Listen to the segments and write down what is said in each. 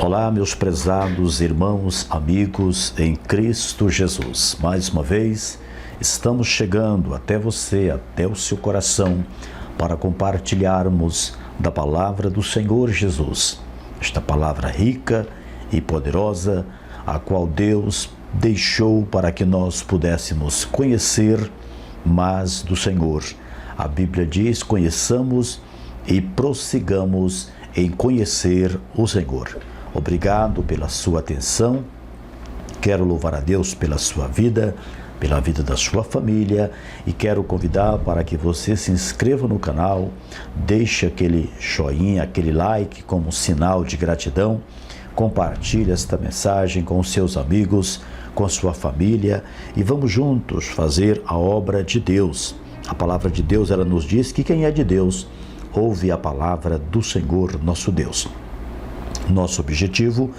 Olá, meus prezados irmãos, amigos em Cristo Jesus. Mais uma vez, estamos chegando até você, até o seu coração, para compartilharmos da palavra do Senhor Jesus. Esta palavra rica e poderosa, a qual Deus deixou para que nós pudéssemos conhecer mais do Senhor. A Bíblia diz: conheçamos e prossigamos em conhecer o Senhor. Obrigado pela sua atenção. Quero louvar a Deus pela sua vida, pela vida da sua família, e quero convidar para que você se inscreva no canal, deixe aquele joinha, aquele like como sinal de gratidão, compartilhe esta mensagem com os seus amigos, com a sua família, e vamos juntos fazer a obra de Deus. A palavra de Deus, ela nos diz que quem é de Deus ouve a palavra do Senhor nosso Deus. Nosso objetivo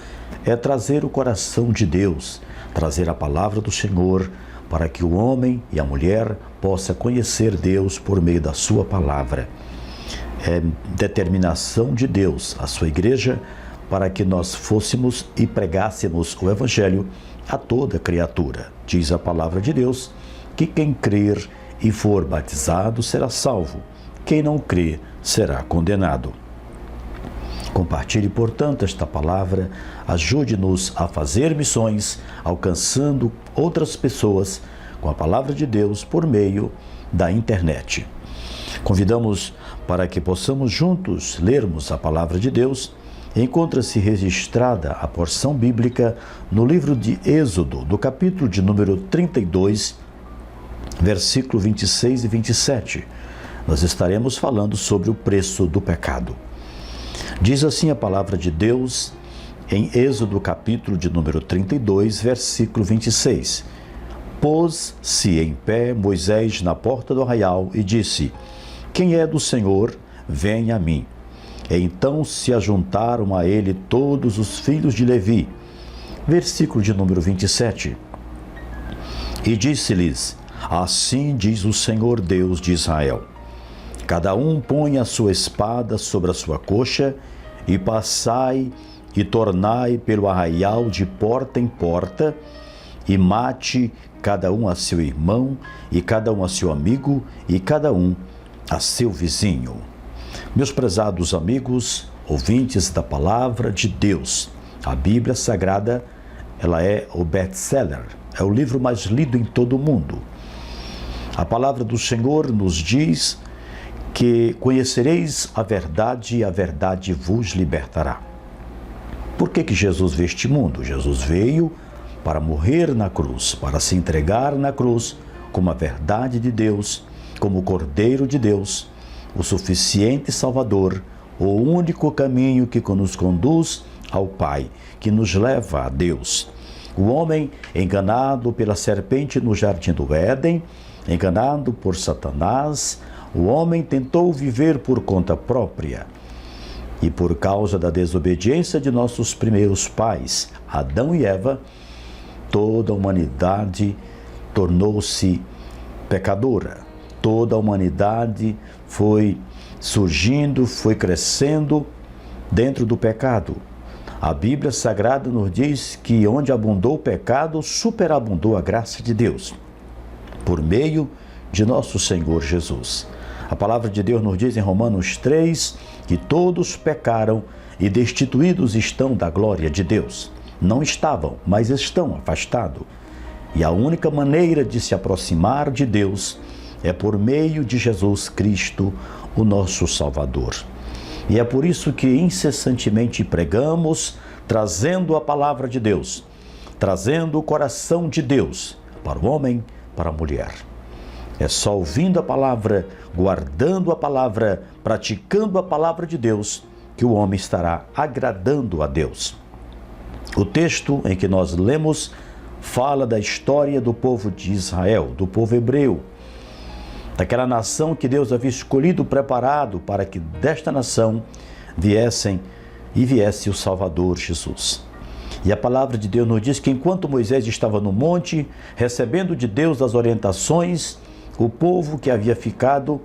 é trazer o coração de Deus, trazer a palavra do Senhor, para que o homem e a mulher possam conhecer Deus por meio da sua palavra. É determinação de Deus, a sua igreja, para que nós fôssemos e pregássemos o Evangelho a toda criatura. Diz a palavra de Deus que quem crer e for batizado será salvo, quem não crê será condenado. Compartilhe, portanto, esta palavra, ajude-nos a fazer missões, alcançando outras pessoas com a palavra de Deus por meio da internet. Convidamos para que possamos juntos lermos a palavra de Deus. Encontra-se registrada a porção bíblica no livro de Êxodo, do capítulo de número 32, versículo 26 e 27. Nós estaremos falando sobre o preço do pecado. Diz assim a palavra de Deus em Êxodo, capítulo de número 32, versículo 26. Pôs-se em pé Moisés na porta do arraial e disse: quem é do Senhor, venha a mim. Então se ajuntaram a ele todos os filhos de Levi. Versículo de número 27. E disse-lhes: assim diz o Senhor Deus de Israel: cada um põe a sua espada sobre a sua coxa, e passai e tornai pelo arraial de porta em porta, e mate cada um a seu irmão, e cada um a seu amigo, e cada um a seu vizinho. Meus prezados amigos, ouvintes da palavra de Deus, a Bíblia Sagrada, ela é o best-seller, é o livro mais lido em todo o mundo. A palavra do Senhor nos diz que conhecereis a verdade e a verdade vos libertará. Por que Jesus veio a este mundo? Jesus veio para morrer na cruz, para se entregar na cruz como a verdade de Deus, como o Cordeiro de Deus, o suficiente Salvador, o único caminho que nos conduz ao Pai, que nos leva a Deus. O homem, enganado pela serpente no jardim do Éden, enganado por Satanás, o homem tentou viver por conta própria. E por causa da desobediência de nossos primeiros pais, Adão e Eva, toda a humanidade tornou-se pecadora. Toda a humanidade foi surgindo, foi crescendo dentro do pecado. A Bíblia Sagrada nos diz que onde abundou o pecado, superabundou a graça de Deus, por meio de nosso Senhor Jesus. A palavra de Deus nos diz em Romanos 3 que todos pecaram e destituídos estão da glória de Deus. Não estavam, mas estão afastados. E a única maneira de se aproximar de Deus é por meio de Jesus Cristo, o nosso Salvador. E é por isso que incessantemente pregamos, trazendo a palavra de Deus, trazendo o coração de Deus para o homem, para a mulher. É só ouvindo a palavra, guardando a palavra, praticando a palavra de Deus, que o homem estará agradando a Deus. O texto em que nós lemos fala da história do povo de Israel, do povo hebreu, daquela nação que Deus havia escolhido, preparado para que desta nação viesse o Salvador Jesus. E a palavra de Deus nos diz que enquanto Moisés estava no monte, recebendo de Deus as orientações, o povo que havia ficado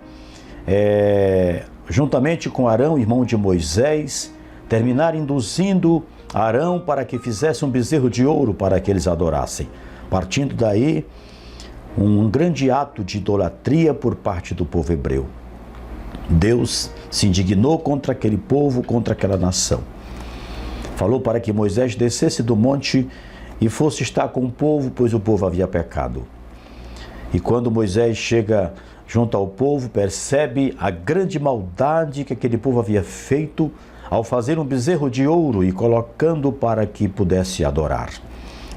juntamente com Arão, irmão de Moisés, terminaram induzindo Arão para que fizesse um bezerro de ouro para que eles adorassem. Partindo daí, um grande ato de idolatria por parte do povo hebreu. Deus se indignou contra aquele povo, contra aquela nação. Falou para que Moisés descesse do monte e fosse estar com o povo, pois o povo havia pecado. E quando Moisés chega junto ao povo, percebe a grande maldade que aquele povo havia feito ao fazer um bezerro de ouro e colocando para que pudesse adorar,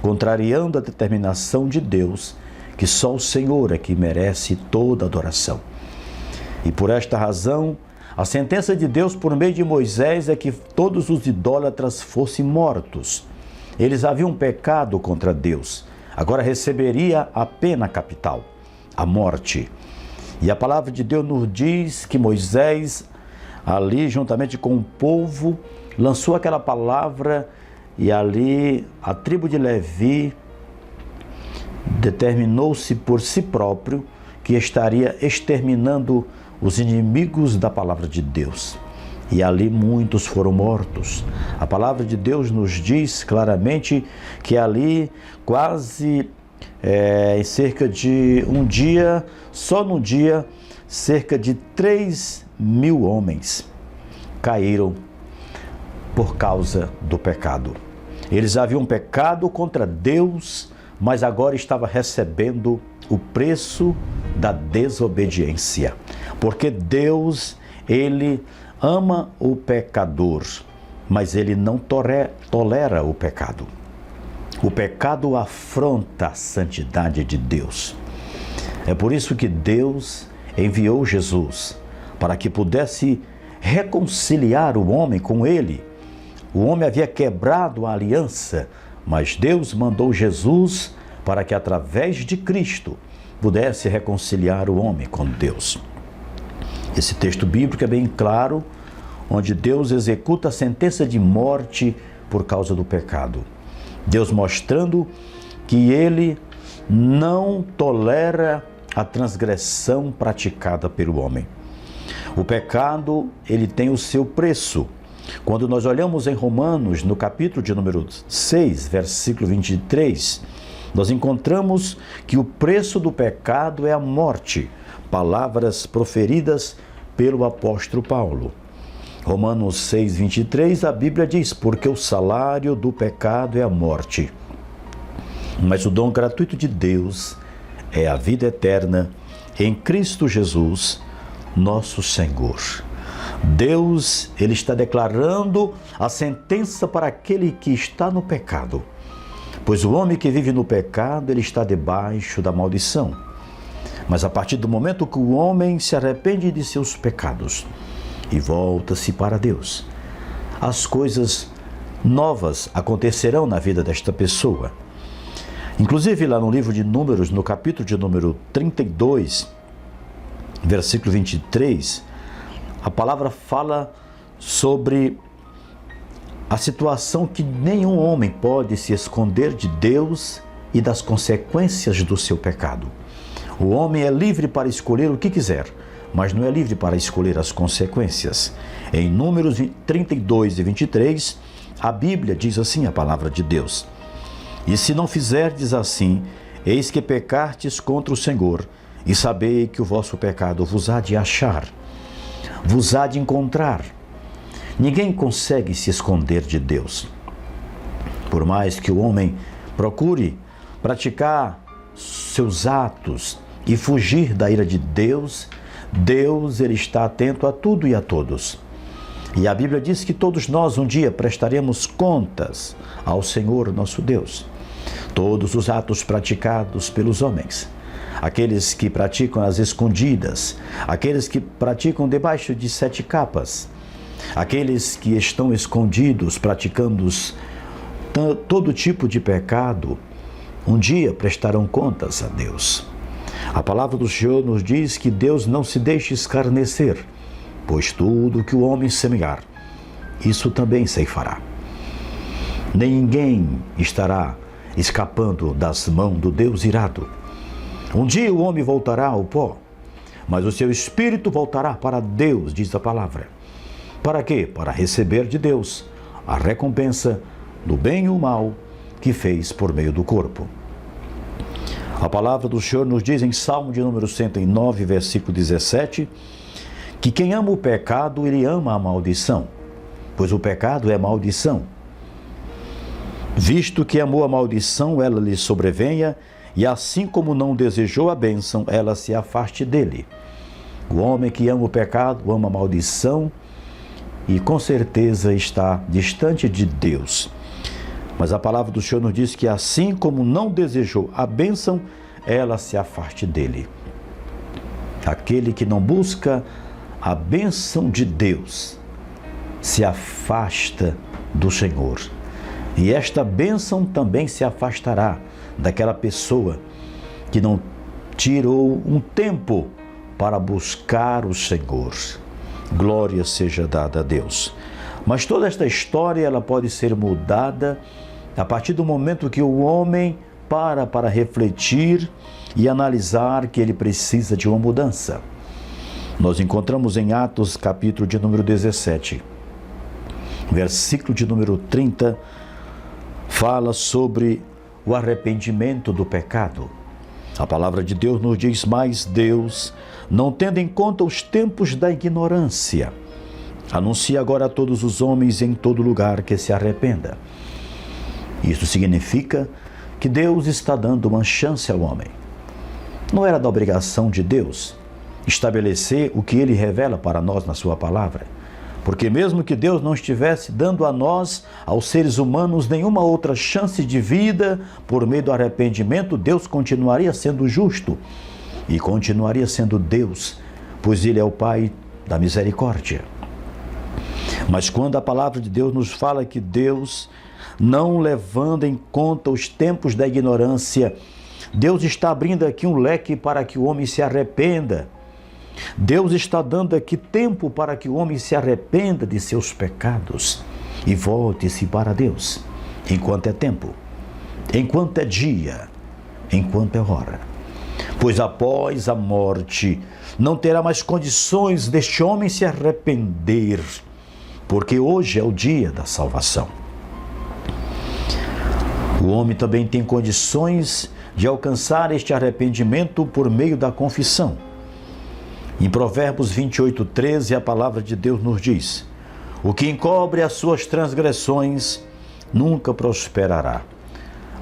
contrariando a determinação de Deus, que só o Senhor é que merece toda adoração. E por esta razão, a sentença de Deus por meio de Moisés é que todos os idólatras fossem mortos. Eles haviam pecado contra Deus. Agora receberia a pena capital, a morte. E a palavra de Deus nos diz que Moisés, ali juntamente com o povo, lançou aquela palavra e ali a tribo de Levi determinou-se por si próprio que estaria exterminando os inimigos da palavra de Deus. E ali muitos foram mortos. A palavra de Deus nos diz claramente que ali quase em cerca de um dia, só no dia, cerca de 3.000 homens caíram por causa do pecado. Eles haviam pecado contra Deus, mas agora estava recebendo o preço da desobediência. Porque Deus, Ele ama o pecador, mas Ele não tolera o pecado. O pecado afronta a santidade de Deus. É por isso que Deus enviou Jesus, para que pudesse reconciliar o homem com Ele. O homem havia quebrado a aliança, mas Deus mandou Jesus para que através de Cristo pudesse reconciliar o homem com Deus. Esse texto bíblico é bem claro, onde Deus executa a sentença de morte por causa do pecado. Deus mostrando que Ele não tolera a transgressão praticada pelo homem. O pecado, ele tem o seu preço. Quando nós olhamos em Romanos, no capítulo de número 6, versículo 23, nós encontramos que o preço do pecado é a morte. Palavras proferidas pelo apóstolo Paulo. Romanos 6, 23, a Bíblia diz: porque o salário do pecado é a morte, mas o dom gratuito de Deus é a vida eterna em Cristo Jesus, nosso Senhor. Deus, Ele está declarando a sentença para aquele que está no pecado, pois o homem que vive no pecado, ele está debaixo da maldição. Mas a partir do momento que o homem se arrepende de seus pecados e volta-se para Deus, as coisas novas acontecerão na vida desta pessoa. Inclusive lá no livro de Números, no capítulo de número 32, versículo 23, a palavra fala sobre a situação que nenhum homem pode se esconder de Deus e das consequências do seu pecado. O homem é livre para escolher o que quiser, mas não é livre para escolher as consequências. Em Números 32 e 23, a Bíblia diz assim, a palavra de Deus: e se não fizerdes assim, eis que pecastes contra o Senhor, e sabei que o vosso pecado vos há de achar, vos há de encontrar. Ninguém consegue se esconder de Deus. Por mais que o homem procure praticar seus atos e fugir da ira de Deus, Deus, Ele está atento a tudo e a todos. E a Bíblia diz que todos nós um dia prestaremos contas ao Senhor nosso Deus. Todos os atos praticados pelos homens, aqueles que praticam as escondidas, aqueles que praticam debaixo de 7 capas, aqueles que estão escondidos praticando todo tipo de pecado, um dia prestarão contas a Deus. A palavra do Senhor nos diz que Deus não se deixa escarnecer, pois tudo que o homem semear, isso também ceifará. Ninguém estará escapando das mãos do Deus irado. Um dia o homem voltará ao pó, mas o seu espírito voltará para Deus, diz a palavra. Para quê? Para receber de Deus a recompensa do bem e o mal que fez por meio do corpo. A palavra do Senhor nos diz em Salmo de número 109, versículo 17, que quem ama o pecado, ele ama a maldição, pois o pecado é maldição. Visto que amou a maldição, ela lhe sobrevenha, e assim como não desejou a bênção, ela se afaste dele. O homem que ama o pecado, ama a maldição, e com certeza está distante de Deus. Mas a palavra do Senhor nos diz que assim como não desejou a bênção, ela se afaste dele. Aquele que não busca a bênção de Deus se afasta do Senhor. E esta bênção também se afastará daquela pessoa que não tirou um tempo para buscar o Senhor. Glória seja dada a Deus. Mas toda esta história ela pode ser mudada a partir do momento que o homem para refletir e analisar que ele precisa de uma mudança. Nós encontramos em Atos, capítulo de número 17, versículo de número 30, fala sobre o arrependimento do pecado. A palavra de Deus nos diz: mas Deus, não tendo em conta os tempos da ignorância, anuncia agora a todos os homens em todo lugar que se arrependa. Isso significa que Deus está dando uma chance ao homem. Não era da obrigação de Deus estabelecer o que Ele revela para nós na sua palavra, porque mesmo que Deus não estivesse dando a nós, aos seres humanos, nenhuma outra chance de vida por meio do arrependimento, Deus continuaria sendo justo e continuaria sendo Deus, pois Ele é o Pai da misericórdia. Mas quando a palavra de Deus nos fala que Deus, não levando em conta os tempos da ignorância, Deus está abrindo aqui um leque para que o homem se arrependa. Deus está dando aqui tempo para que o homem se arrependa de seus pecados e volte-se para Deus, enquanto é tempo, enquanto é dia, enquanto é hora. Pois após a morte não terá mais condições deste homem se arrepender, porque hoje é o dia da salvação. O homem também tem condições de alcançar este arrependimento por meio da confissão. Em Provérbios 28:13, a palavra de Deus nos diz: o que encobre as suas transgressões nunca prosperará,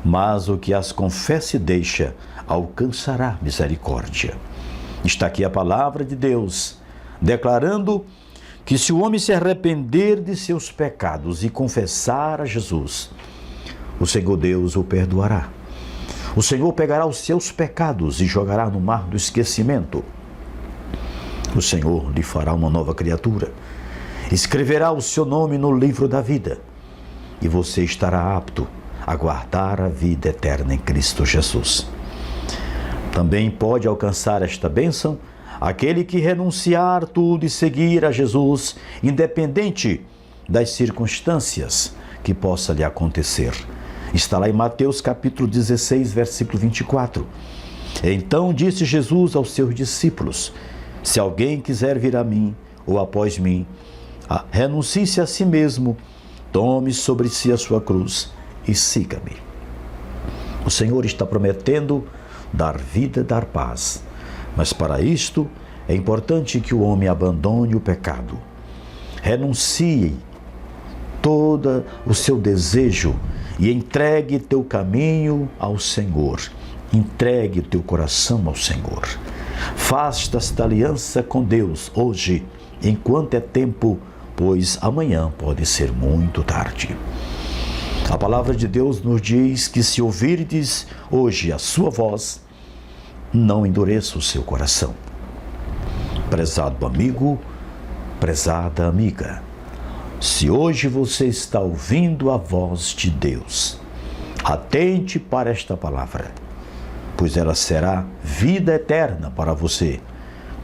mas o que as confessa e deixa alcançará misericórdia. Está aqui a palavra de Deus, declarando que se o homem se arrepender de seus pecados e confessar a Jesus, o Senhor Deus o perdoará. O Senhor pegará os seus pecados e jogará no mar do esquecimento. O Senhor lhe fará uma nova criatura, escreverá o seu nome no livro da vida, e você estará apto a guardar a vida eterna em Cristo Jesus. Também pode alcançar esta bênção aquele que renunciar tudo e seguir a Jesus, independente das circunstâncias que possa lhe acontecer. Está lá em Mateus capítulo 16, versículo 24. Então disse Jesus aos seus discípulos: se alguém quiser vir a mim ou após mim, renuncie-se a si mesmo, tome sobre si a sua cruz e siga-me. O Senhor está prometendo dar vida, dar paz, mas para isto é importante que o homem abandone o pecado, renuncie todo o seu desejo e entregue teu caminho ao Senhor, entregue teu coração ao Senhor. Faça esta aliança com Deus hoje, enquanto é tempo, pois amanhã pode ser muito tarde. A palavra de Deus nos diz que se ouvirdes hoje a sua voz, não endureça o seu coração. Prezado amigo, prezada amiga, se hoje você está ouvindo a voz de Deus, atente para esta palavra, pois ela será vida eterna para você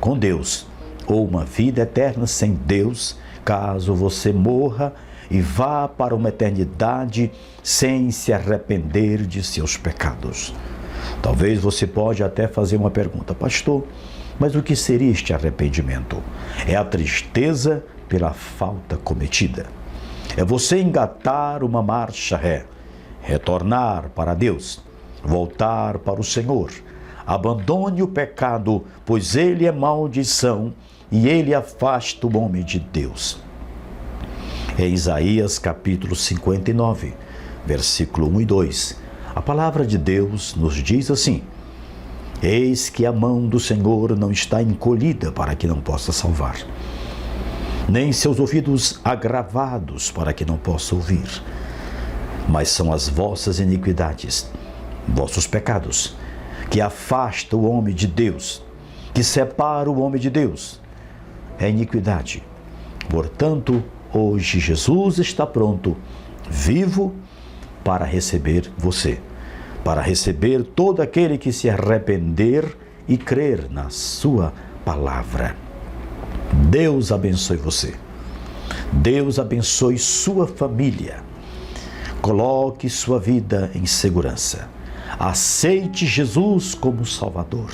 com Deus, ou uma vida eterna sem Deus, caso você morra e vá para uma eternidade sem se arrepender de seus pecados. Talvez você pode até fazer uma pergunta: pastor, mas o que seria este arrependimento? É a tristeza pela falta cometida, É você engatar uma marcha ré, retornar para Deus, voltar para o Senhor. Abandone o pecado, pois ele é maldição e ele afasta o homem de Deus. Em Isaías capítulo 59, versículo 1 e 2, a palavra de Deus nos diz assim: Eis que a mão do Senhor não está encolhida para que não possa salvar, nem seus ouvidos agravados para que não possa ouvir. Mas são as vossas iniquidades, vossos pecados, que afastam o homem de Deus, que separam o homem de Deus. É iniquidade. Portanto, hoje Jesus está pronto, vivo, para receber você, para receber todo aquele que se arrepender e crer na sua palavra. Deus abençoe você. Deus abençoe sua família. Coloque sua vida em segurança. Aceite Jesus como Salvador.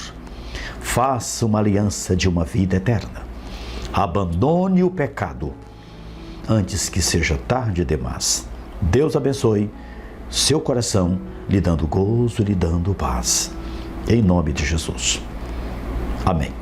Faça uma aliança de uma vida eterna. Abandone o pecado antes que seja tarde demais. Deus abençoe seu coração, lhe dando gozo, lhe dando paz. Em nome de Jesus. Amém.